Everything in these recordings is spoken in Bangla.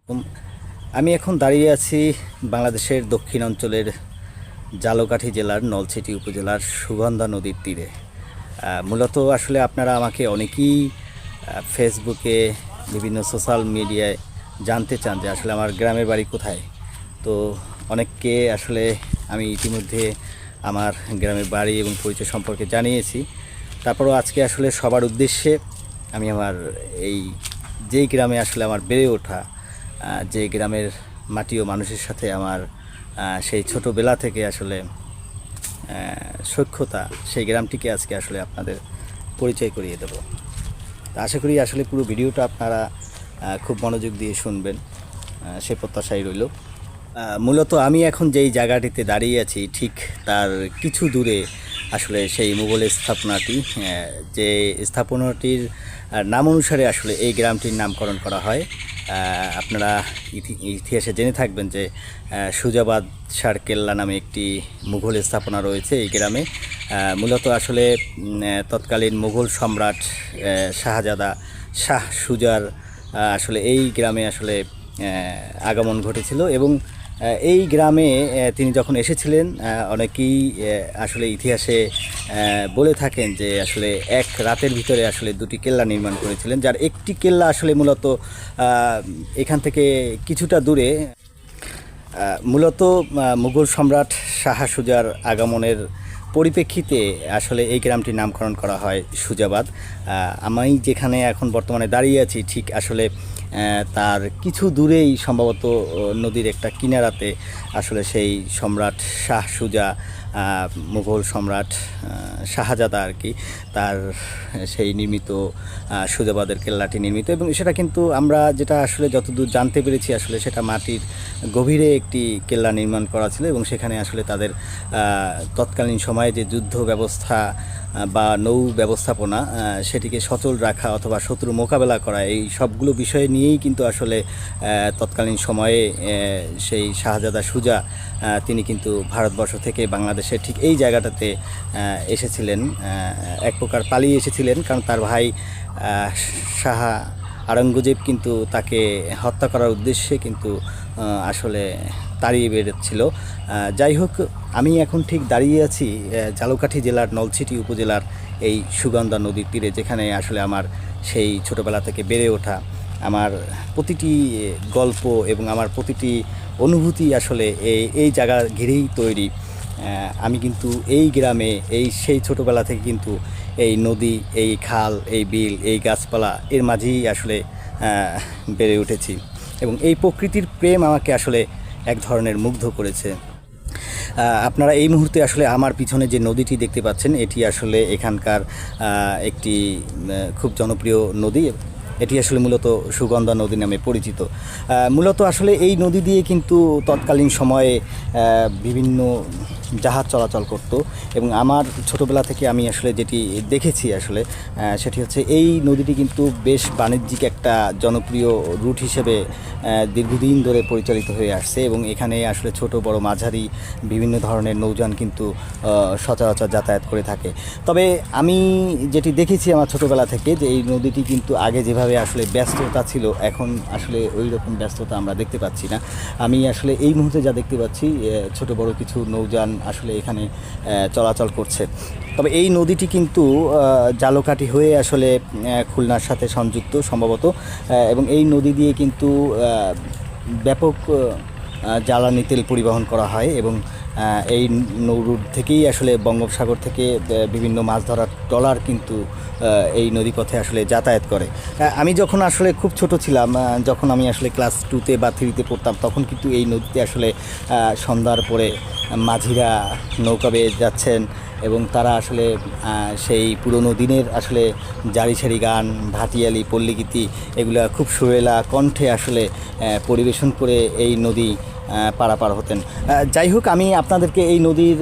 উম, আমি এখন দাঁড়িয়ে আছি বাংলাদেশের দক্ষিণ অঞ্চলের ঝালকাঠি জেলার নলছিটি উপজেলার সুগন্ধা নদীর তীরে। মূলত আসলে আপনারা আমাকে অনেকেই ফেসবুকে বিভিন্ন সোশ্যাল মিডিয়ায় জানতে চান যে আসলে আমার গ্রামের বাড়ি কোথায়। তো অনেককে আসলে আমি ইতিমধ্যে আমার গ্রামের বাড়ি এবং পরিচয় সম্পর্কে জানিয়েছি। তারপরও আজকে আসলে সবার উদ্দেশ্যে আমি আমার এই যেই গ্রামে আসলে আমার বেড়ে ওঠা, যে গ্রামের মাটি ও মানুষের সাথে আমার সেই ছোটোবেলা থেকে আসলে সখ্যতা, সেই গ্রামটিকে আজকে আসলে আপনাদের পরিচয় করিয়ে দেব। তা আশা করি আসলে পুরো ভিডিওটা আপনারা খুব মনোযোগ দিয়ে শুনবেন, সে প্রত্যাশাই রইল। মূলত আমি এখন যেই জায়গাটিতে দাঁড়িয়ে আছি ঠিক তার কিছু দূরে আসলে সেই মুঘল স্থাপনাটি, যে স্থাপনাটির নাম অনুসারে আসলে এই গ্রামটির নামকরণ করা হয়। আপনারা ইতিহাসে জেনে থাকবেন যে সুজাবাদ শাহ কেল্লা নামে একটি মুঘল স্থাপনা রয়েছে এই গ্রামে। মূলত আসলে তৎকালীন মুঘল সম্রাট শাহজাদা শাহ সুজার আসলে এই গ্রামে আসলে আগমন ঘটেছিল এবং এই গ্রামে তিনি যখন এসেছিলেন অনেকেই আসলে ইতিহাসে বলে থাকেন যে আসলে এক রাতের ভিতরে আসলে দুটি কেল্লা নির্মাণ করেছিলেন, যার একটি কেল্লা আসলে মূলত এখান থেকে কিছুটা দূরে মূলত মুঘল সম্রাট শাহ সুজার আগমনের পরিপ্রেক্ষিতে আসলে এই গ্রামটির নামকরণ করা হয় সুজাবাদ। আমি যেখানে এখন বর্তমানে দাঁড়িয়ে আছি ঠিক আসলে তার কিছু দূরেই সম্ভবত নদীর একটা কিনারাতে আসলে সেই সম্রাট শাহ সুজা, মুঘল সম্রাট শাহজাদা আর কি, তার সেই নির্মিত সুজাবাদের কেল্লাটি নির্মিত। এবং সেটা কিন্তু আমরা যেটা আসলে যতদূর জানতে পেরেছি আসলে সেটা মাটির গভীরে একটি কেল্লা নির্মাণ করা ছিল এবং সেখানে আসলে তাদের তৎকালীন সময়ে যে যুদ্ধ ব্যবস্থা বা নৌ ব্যবস্থাপনা সেটিকে সচল রাখা অথবা শত্রু মোকাবেলা করা, এই সবগুলো বিষয় নিয়েই কিন্তু আসলে তৎকালীন সময়ে সেই শাহজাদা সুজা তিনি কিন্তু ভারতবর্ষ থেকে বাংলাদেশের ঠিক এই জায়গাটাতে এসেছিলেন, এক প্রকার পালিয়ে এসেছিলেন, কারণ তার ভাই শাহ আওরঙ্গজেব কিন্তু তাকে হত্যা করার উদ্দেশ্যে কিন্তু আসলে তাড়িয়ে বেরোচ্ছিল। যাই হোক, আমি এখন ঠিক দাঁড়িয়ে আছি ঝালকাঠি জেলার নলছিটি উপজেলার এই সুগন্ধা নদীর তীরে, যেখানে আসলে আমার সেই ছোটোবেলা থেকে বেড়ে ওঠা আমার প্রতিটি গল্প এবং আমার প্রতিটি অনুভূতি আসলে এই জায়গা ঘিরেই তৈরি। আমি কিন্তু এই গ্রামে সেই ছোটোবেলা থেকে কিন্তু এই নদী, এই খাল, এই বিল, এই গাছপালা এর মাঝেই আসলে বেড়ে উঠেছি এবং এই প্রকৃতির প্রেম আমাকে আসলে এক ধরনের মুগ্ধ করেছে। আপনারা এই মুহূর্তে আসলে আমার পিছনে যে নদীটি দেখতে পাচ্ছেন এটি আসলে এখানকার একটি খুব জনপ্রিয় নদী। এটি আসলে মূলত সুগন্ধা নদী নামে পরিচিত। মূলত আসলে এই নদী দিয়ে কিন্তু তৎকালীন সময়ে বিভিন্ন জাহাজ চলাচল করত এবং আমার ছোটোবেলা থেকে আমি আসলে যেটি দেখেছি আসলে সেটি হচ্ছে এই নদীটি কিন্তু বেশ বাণিজ্যিক একটা জনপ্রিয় রুট হিসেবে দীর্ঘদিন ধরে পরিচালিত হয়ে আসছে এবং এখানে আসলে ছোট বড় মাঝারি বিভিন্ন ধরনের নৌযান কিন্তু সচরাচর যাতায়াত করে থাকে। তবে আমি যেটি দেখেছি আমার ছোটোবেলা থেকে যে এই নদীটি কিন্তু আগে যেভাবে আসলে ব্যস্ততা ছিল এখন আসলে ওই রকম ব্যস্ততা আমরা দেখতে পাচ্ছি না। আমি আসলে এই মুহূর্তে যা দেখতে পাচ্ছি ছোট বড় কিছু নৌযান আসলে এখানে চলাচল করছে। তবে এই নদীটি কিন্তু ঝালকাঠি হয়ে আসলে খুলনার সাথে সংযুক্ত সম্ভবত, এবং এই নদী দিয়ে কিন্তু ব্যাপক জ্বালানি তেল পরিবহন করা হয় এবং এই নৌ রুট থেকেই আসলে বঙ্গোপসাগর থেকে বিভিন্ন মাছ ধরার ট্রলার কিন্তু এই নদীপথে আসলে যাতায়াত করে। আমি যখন আসলে খুব ছোট ছিলাম, যখন আমি আসলে ক্লাস 2তে বা 3তে পড়তাম, তখন কিন্তু এই নদীতে আসলে সন্ধ্যার পরে মাঝিরা নৌকা বেয়ে যাচ্ছেন এবং তারা আসলে সেই পুরনো দিনের আসলে জারি সারি গান, ভাটিয়ালি, পল্লীগীতি এগুলো খুব সুরেলা কণ্ঠে আসলে পরিবেশন করে এই নদী পারাপার হতেন। যাই হোক, আমি আপনাদেরকে এই নদীর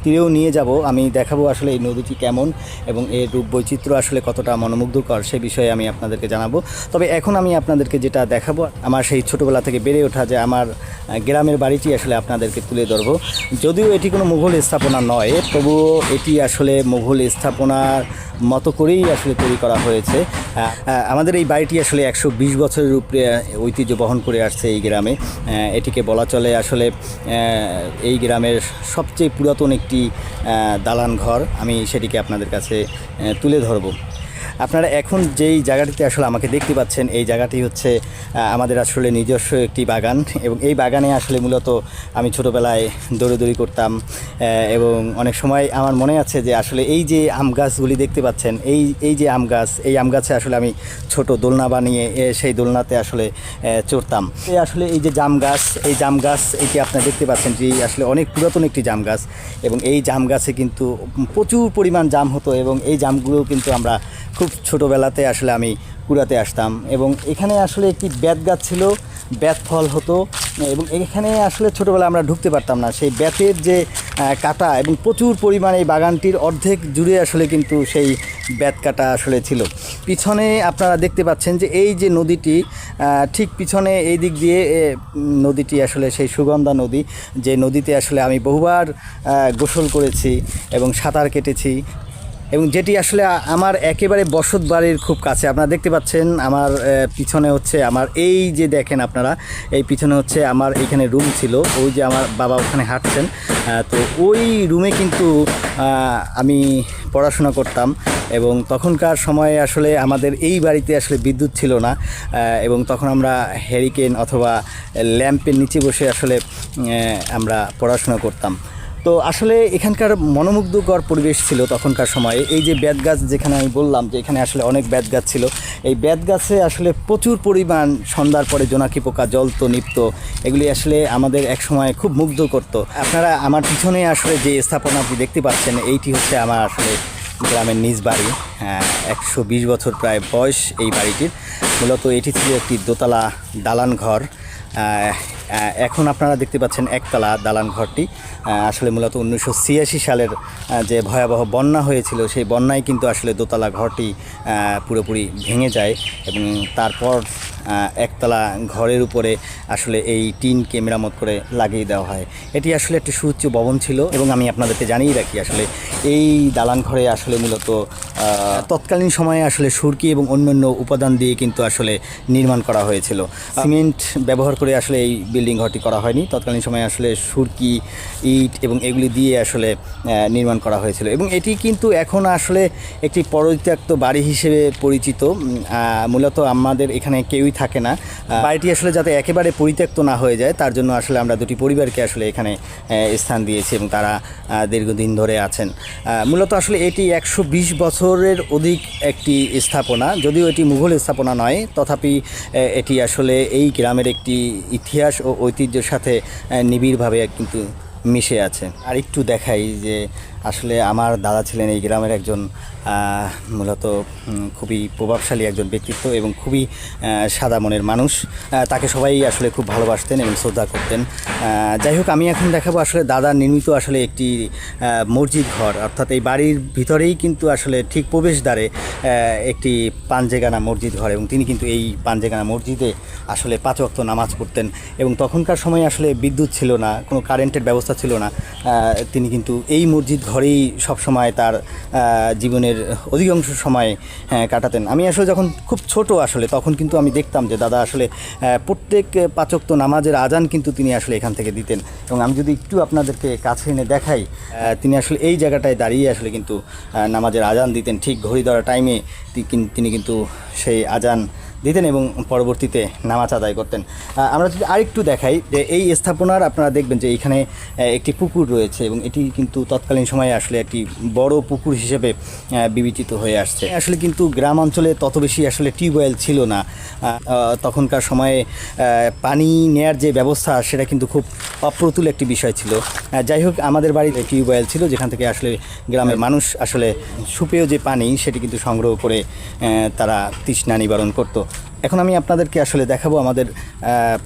তীরেও নিয়ে যাব, আমি দেখাবো আসলে এই নদীটি কেমন এবং এর রূপ বৈচিত্র্য আসলে কতটা মনোমুগ্ধকর সে বিষয়ে আমি আপনাদেরকে জানাবো। তবে এখন আমি আপনাদেরকে যেটা দেখাবো আমার সেই ছোটোবেলা থেকে বেড়ে ওঠা যে আমার গ্রামের বাড়িটি আসলে আপনাদেরকে তুলে ধরবো। যদিও এটি কোনো মুঘল স্থাপনা নয়, তবুও এটি আসলে মুঘল স্থাপনার মতো করেই আসলে তৈরি করা হয়েছে। আমাদের এই বাড়িটি আসলে 120 বছরের উপরে ঐতিহ্য বহন করে আসছে এই গ্রামে। এটিকে বলা চলে আসলে এই গ্রামের সবচেয়ে পুরাতন একটি দালান ঘর। আমি সেটিকে আপনাদের কাছে তুলে ধরব। আপনারা এখন যেই জায়গাটিতে আসলে আমাকে দেখতে পাচ্ছেন, এই জায়গাটি হচ্ছে আমাদের আসলে নিজস্ব একটি বাগান, এবং এই বাগানে আসলে মূলত আমি ছোটোবেলায় দৌড়াদৌড়ি করতাম। এবং অনেক সময় আমার মনে আছে যে আসলে এই যে আম গাছগুলি দেখতে পাচ্ছেন, এই যে আম গাছ, এই আম গাছে আসলে আমি ছোট দোলনা বানিয়ে সেই দোলনাতে আসলে চড়তাম। আসলে এই যে জাম গাছ, এই জাম গাছ এটি আপনারা দেখতে পাচ্ছেন যে আসলে অনেক পুরাতন একটি জাম গাছ, এবং এই জাম গাছে কিন্তু প্রচুর পরিমাণ জাম হতো, এবং এই জামগুলো কিন্তু আমরা খুব ছোটোবেলাতে আসলে আমি কুড়াতে আসতাম। এবং এখানে আসলে একটি বেত গাছ ছিল, বেত ফল হতো, এবং এখানে আসলে ছোটোবেলা আমরা ঢুকতে পারতাম না। সেই বেতের যে কাটা, এবং প্রচুর পরিমাণে এই বাগানটির অর্ধেক জুড়ে আসলে কিন্তু সেই বেত কাটা আসলে ছিল। পিছনে আপনারা দেখতে পাচ্ছেন যে এই যে নদীটি, ঠিক পিছনে এই দিক দিয়ে নদীটি আসলে সেই সুগন্ধা নদী, যে নদীতে আসলে আমি বহুবার গোসল করেছি এবং সাঁতার কেটেছি, এবং যেটি আসলে আমার একেবারে বসত বাড়ির খুব কাছে। আপনারা দেখতে পাচ্ছেন আমার পিছনে হচ্ছে আমার, এই যে দেখেন আপনারা, এই পিছনে হচ্ছে আমার এইখানে রুম ছিল, ওই যে আমার বাবা ওখানে হাঁটছেন, তো ওই রুমে কিন্তু আমি পড়াশোনা করতাম। এবং তখনকার সময়ে আসলে আমাদের এই বাড়িতে আসলে বিদ্যুৎ ছিল না, এবং তখন আমরা হ্যারিকেন অথবা ল্যাম্পের নিচে বসে আসলে আমরা পড়াশোনা করতাম। তো আসলে এখানকার মনোমুগ্ধকর পরিবেশ ছিল তখনকার সময়ে। এই যে বেত গাছ, যেখানে আমি বললাম যে এখানে আসলে অনেক বেত গাছ ছিল, এই বেত গাছে আসলে প্রচুর পরিমাণ সন্ধ্যার পরে জোনাকি পোকা জ্বলতো, নিপত, এগুলি আসলে আমাদের এক সময় খুব মুগ্ধ করতো। আপনারা আমার পিছনে আসলে যে স্থাপনা আপনি দেখতে পাচ্ছেন, এইটি হচ্ছে আমার আসলে গ্রামের নিজ বাড়ি। 120 বছর প্রায় বয়স এই বাড়িটির। মূলত এটি ছিল একটি দোতলা দালান ঘর। এখন আপনারা দেখতে পাচ্ছেন একতলা দালান ঘরটি। আসলে মূলত 1986 সালের যে ভয়াবহ বন্যা হয়েছিল, সেই বন্যায় কিন্তু আসলে দোতলা ঘরটি পুরোপুরি ভেঙে যায়, এবং তারপর একতলা ঘরের উপরে আসলে এই টিনকে মেরামত করে লাগিয়ে দেওয়া হয়। এটি আসলে একটি সুউচ্চ ভবন ছিল, এবং আমি আপনাদেরকে জানিয়ে রাখি আসলে এই দালান ঘরে আসলে মূলত তৎকালীন সময়ে আসলে সুরকি এবং অন্যান্য উপাদান দিয়ে কিন্তু আসলে নির্মাণ করা হয়েছিল। সিমেন্ট ব্যবহার করে আসলে এই বিল্ডিং ঘরটি করা হয়নি। তৎকালীন সময়ে আসলে সুরকি, ইট এবং এগুলি দিয়ে আসলে নির্মাণ করা হয়েছিল, এবং এটি কিন্তু এখন আসলে একটি পরিত্যক্ত বাড়ি হিসেবে পরিচিত। মূলত আমাদের এখানে কেউই থাকে না। বাড়িটি আসলে যাতে একেবারে পরিত্যক্ত না হয়ে যায়, তার জন্য আসলে আমরা দুটি পরিবারকে আসলে এখানে স্থান দিয়েছি, এবং তারা দীর্ঘদিন ধরে আছেন। মূলত আসলে এটি 120 বছরের অধিক একটি স্থাপনা, যদিও এটি মুঘল স্থাপনা নয়, তথাপি এটি আসলে এই গ্রামের একটি ইতিহাস ও ঐতিহ্যের সাথে নিবিড়ভাবে কিন্তু মিশে আছে। আর একটু দেখাই যে আসলে আমার দাদা ছিলেন এই গ্রামের একজন মূলত খুবই প্রভাবশালী একজন ব্যক্তিত্ব, এবং খুবই সাদা মনের মানুষ। তাকে সবাই আসলে খুব ভালোবাসতেন এবং শ্রদ্ধা করতেন। যাই হোক, আমি এখন দেখাবো আসলে দাদার নির্মিত আসলে একটি মসজিদ ঘর, অর্থাৎ এই বাড়ির ভিতরেই কিন্তু আসলে ঠিক প্রবেশদ্বারে একটি পাঞ্জেগানা মসজিদ ঘর, এবং তিনি কিন্তু এই পাঞ্জেগানা মসজিদে আসলে 5 ওয়াক্ত নামাজ পড়তেন। এবং তখনকার সময় আসলে বিদ্যুৎ ছিল না, কোনো কারেন্টের ব্যবস্থা ছিল না। তিনি কিন্তু এই মসজিদ ঘরেই সবসময় তার জীবনের অধিকাংশ সময় কাটাতেন। আমি আসলে যখন খুব ছোট আসলে, তখন কিন্তু আমি দেখতাম যে দাদা আসলে প্রত্যেক 5 ওয়াক্ত নামাজের আজান কিন্তু তিনি আসলে এখান থেকে দিতেন। এবং আমি যদি একটু আপনাদেরকে কাছে এনে দেখাই, তিনি আসলে এই জায়গাটায় দাঁড়িয়ে আসলে কিন্তু নামাজের আজান দিতেন। ঠিক ঘড়ি ধরা টাইমে তিনি কিন্তু সেই আজান দিতেন এবং পরবর্তীতে নামাজ আদায় করতেন। আমরা যদি আরেকটু দেখাই যে এই স্থাপনার, আপনারা দেখবেন যে এখানে একটি পুকুর রয়েছে, এবং এটি কিন্তু তৎকালীন সময়ে আসলে একটি বড় পুকুর হিসেবে বিবেচিত হয়ে আসছে। আসলে কিন্তু গ্রাম অঞ্চলে তত বেশি আসলে টিউবওয়েল ছিল না। তখনকার সময়ে পানি নেয়ার যে ব্যবস্থা, সেটা কিন্তু খুব অপ্রতুল একটি বিষয় ছিল। যাই হোক, আমাদের বাড়িতে টিউবওয়েল ছিল, যেখান থেকে আসলে গ্রামের মানুষ আসলে সুপেয় যে পানি, সেটি কিন্তু সংগ্রহ করে তারা তৃষ্ণা নিবারণ করত। এখন আমি আপনাদেরকে আসলে দেখাবো আমাদের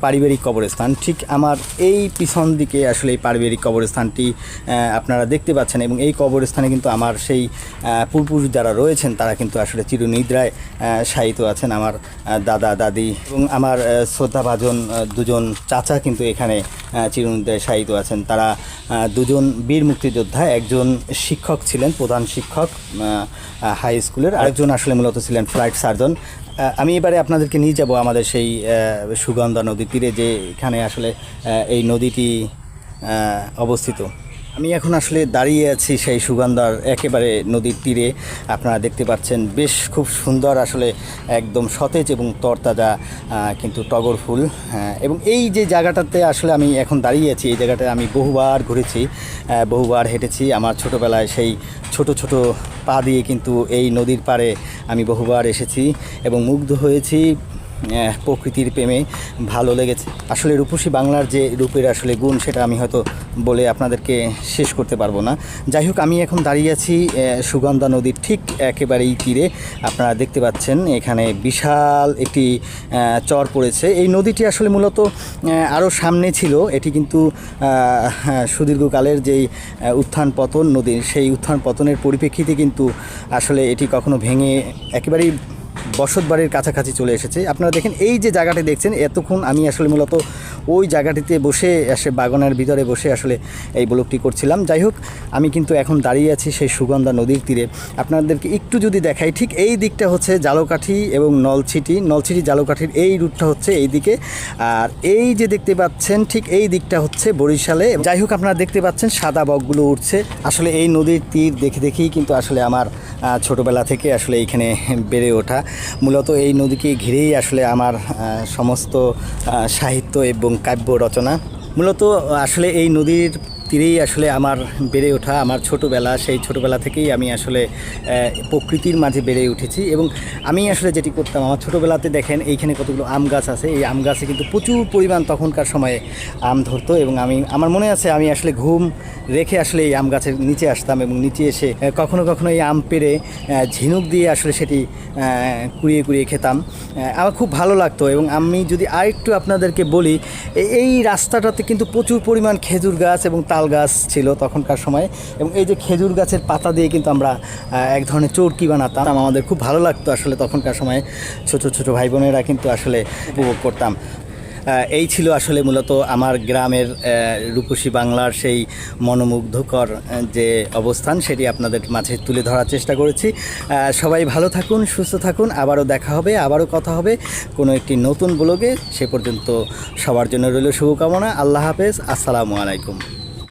পারিবারিক কবরস্থান। ঠিক আমার এই পিছন দিকে আসলে এই পারিবারিক কবরস্থানটি আপনারা দেখতে পাচ্ছেন, এবং এই কবরস্থানে কিন্তু আমার সেই পূর্বপুরুষ যারা রয়েছেন তারা কিন্তু আসলে চিরনিদ্রায় শায়িত আছেন। আমার দাদা দাদি এবং আমার শ্রদ্ধাভাজন দুজন চাচা কিন্তু এখানে চিরনিদ্রায় শায়িত আছেন। তারা দুজন বীর মুক্তিযোদ্ধা, একজন শিক্ষক ছিলেন, প্রধান শিক্ষক হাই স্কুলের, আরেকজন আসলে মূলত ছিলেন ফ্লাইট সার্জন। আমি এবারে আপনাদেরকে নিয়ে যাব আমাদের সেই সুগন্ধা নদীর তীরে, যে এখানে আসলে এই নদীটি অবস্থিত। আমি এখন আসলে দাঁড়িয়ে আছি সেই সুগন্ধার একেবারে নদীর তীরে। আপনারা দেখতে পাচ্ছেন বেশ খুব সুন্দর আসলে একদম সতেজ এবং তরতাজা কিন্তু টগর ফুল। এবং এই যে জায়গাটাতে আসলে আমি এখন দাঁড়িয়ে আছি, এই জায়গাটায় আমি বহুবার ঘুরেছি, বহুবার হেঁটেছি। আমার ছোটোবেলায় সেই ছোট ছোট পা দিয়ে কিন্তু এই নদীর পাড়ে আমি বহুবার এসেছি এবং মুগ্ধ হয়েছি, প্রকৃতির প্রেমে ভালো লেগেছে। আসলে রূপসী বাংলার যে রূপের আসলে গুণ, সেটা আমি হয়তো বলে আপনাদেরকে শেষ করতে পারবো না। যাই হোক, আমি এখন দাঁড়িয়ে আছি সুগন্ধা নদীর ঠিক একেবারেই তীরে। আপনারা দেখতে পাচ্ছেন এখানে বিশাল একটি চর পড়েছে। এই নদীটি আসলে মূলত আরও সামনে ছিল, এটি কিন্তু সুদীর্ঘকালের যেই উত্থান পতন নদীর, সেই উত্থান পতনের পরিপ্রেক্ষিতে কিন্তু আসলে এটি কখনো ভেঙে একেবারেই বসতবাড়ির কাছাকাছি চলে এসেছে। আপনারা দেখেন এই যে জায়গাটি দেখছেন, এতক্ষণ আমি আসলে মূলত ওই জায়গাটিতে বসে এসে বাগানের ভিতরে বসে আসলে এই ব্লগটি করছিলাম। যাই হোক, আমি কিন্তু এখন দাঁড়িয়ে আছি সেই সুগন্ধা নদীর তীরে। আপনাদেরকে একটু যদি দেখাই, ঠিক এই দিকটা হচ্ছে জালকাঠি এবং নলছিটি জালকাঠির এই রুটটা হচ্ছে এই দিকে, আর এই যে দেখতে পাচ্ছেন ঠিক এই দিকটা হচ্ছে বরিশালে। যাই হোক, আপনারা দেখতে পাচ্ছেন সাদা বকগুলো উঠছে। আসলে এই নদীর তীর দেখে দেখেই কিন্তু আসলে আমার ছোটোবেলা থেকে আসলে এইখানে বেড়ে ওঠা। মূলত এই নদীকে ঘিরেই আসলে আমার সমস্ত সাহিত্য এবং কাব্য রচনা। মূলত আসলে এই নদীর তীরেই আসলে আমার বেড়ে ওঠা, আমার ছোটোবেলা, সেই ছোটোবেলা থেকেই আমি আসলে প্রকৃতির মাঝে বেড়ে উঠেছি। এবং আমি আসলে যেটি করতাম, আমার ছোটোবেলাতে দেখেন এইখানে কতগুলো আম গাছ আছে, এই আম গাছে কিন্তু প্রচুর পরিমাণ তখনকার সময়ে আম ধরতো। এবং আমার মনে আছে আমি আসলে ঘুম রেখে আসলে এই আম গাছের নিচে আসতাম এবং নিচে এসে কখনো কখনো এই আম পেড়ে ঝিনুক দিয়ে আসলে সেটি কুড়িয়ে কুড়িয়ে খেতাম। আমার খুব ভালো লাগতো। এবং আমি যদি আরেকটু আপনাদেরকে বলি, এই রাস্তাটাতে কিন্তু প্রচুর পরিমাণ খেজুর গাছ এবং তাল গাছ ছিল তখনকার সময়। এবং এই যে খেজুর গাছের পাতা দিয়ে কিন্তু আমরা এক ধরনের চরকি বানাতাম। আমাদের খুব ভালো লাগতো আসলে তখনকার সময়ে। ছোট ছোট ভাই বোনেরা কিন্তু আসলে উপভোগ করতাম। এই ছিল আসলে মূলত আমার গ্রামের রূপসী বাংলার সেই মনোমুগ্ধকর যে অবস্থান, সেটি আপনাদের মাঝে তুলে ধরার চেষ্টা করেছি। সবাই ভালো থাকুন, সুস্থ থাকুন। আবারও দেখা হবে, আবারও কথা হবে কোনো একটি নতুন ব্লগে। সে পর্যন্ত সবার জন্য রইল শুভকামনা। আল্লাহ হাফেজ, আসসালামু আলাইকুম।